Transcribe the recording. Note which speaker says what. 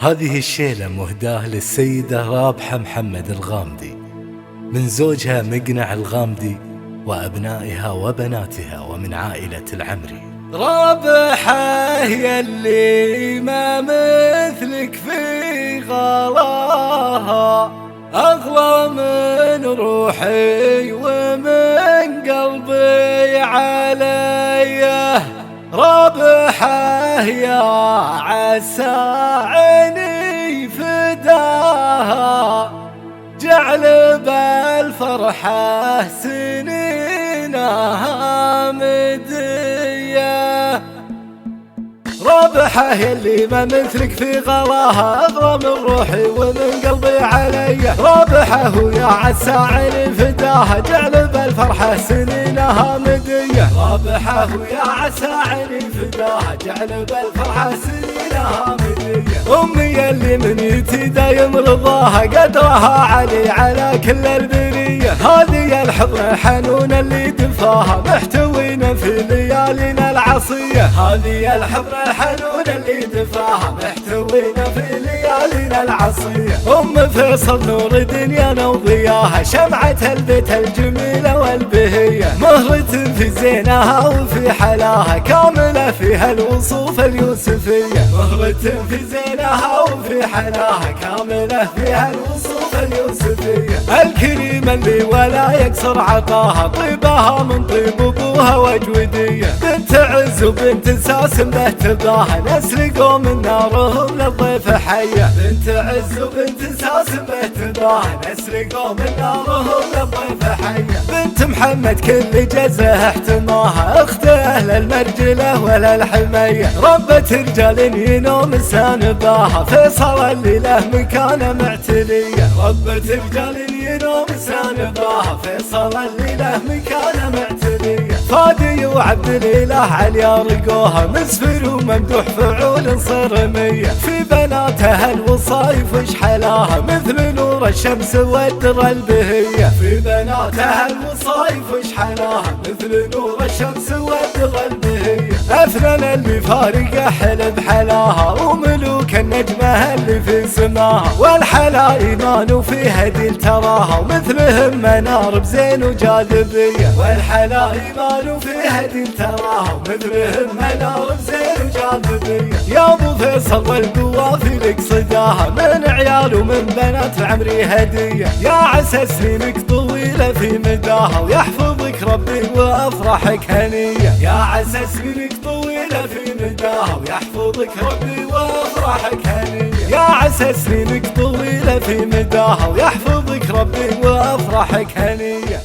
Speaker 1: هذه الشيلة مهداة للسيدة رابحة محمد الغامدي من زوجها مقنع الغامدي وأبنائها وبناتها ومن عائلة العمري. رابحة يلي ما مثلك في غلاها، أغلى من روحي ومن قلبي عليه. رابحة يا عسى عيني فداها، جعل بالفرحة سنينها مدية. رابحة يلي ما مثلك في غلاها، أغلى من روحي ومن قلبي علي. رابحة ويا عسى عيني فداها، جعل بالفرحة سنينها مدية. رابحة ويا عسى عيني فداها، جعل بالفرحة سنينها مدية. أمي يلي من يتي دايم رضاها، قدرها علي على كل البرية. هذه الحضن حنون اللي دفاها، محتوينا في ليالينا العصية. هذه الحضن الحنون اللي دفاها، محتوينا في ليالينا العصية. أم فيصل نور دنيانا وضياها، شمعة البيت الجميلة والبهية. مهرة في زينها وفي حلاها، كاملة فيها الوصوف اليوسفية. مهرة في زينها وفي حلاها، كاملة فيها الوصوف اليوسفية. الكريمة اللي ولا يكسر عطاها، طيبها من طيب ابوها وجودية. بنت عز وبنت ساسم به تباها، نسرقوا من نارهم للضيف حية. بنت عز وبنت ساسم به تباها، نسرقوا من نارهم للضيف حية. بنت محمد كل جزه احتماها، اخت اهل المرجله ولا الحميه. ربة رجال ينوم سانباها، فيصل اللي له مكانه معتليه. ربة رجال ينوم سانباها، فيصل اللي له مكانه معتليه. فادي وعبد الاله عليا رقوها، مسفر وممدوح فعول صرميه. في بناتها الوصايف وش حلاها، مثل نور الشمس والدر البهيه. في بناتها الوصايف وش حلاها، مثل نور الشمس والدر البهيه. أفنان اللي فارقة حلب حلاها، وملوك النجمة اللي في سماها. والحلا إيمان في هدي تراها، ومثلهم منار بزين وجاذبية. والحلا إيمان في هدي تراها، ومثلهم منار بزين وجاذبية. يا أبو فيصل والقوافي لك صداها، من عيال ومن بنات العمري هدية. يا عسى سنينك طويلة في مداها، ويحفظك ربي وأفراحك هنية. يا عسى سنينك طويلة في مداها، ويحفظك ربي وأفراحك هنية. يا عسى سنينك طويلة في مداها، ويحفظك ربي وأفراحك هنية.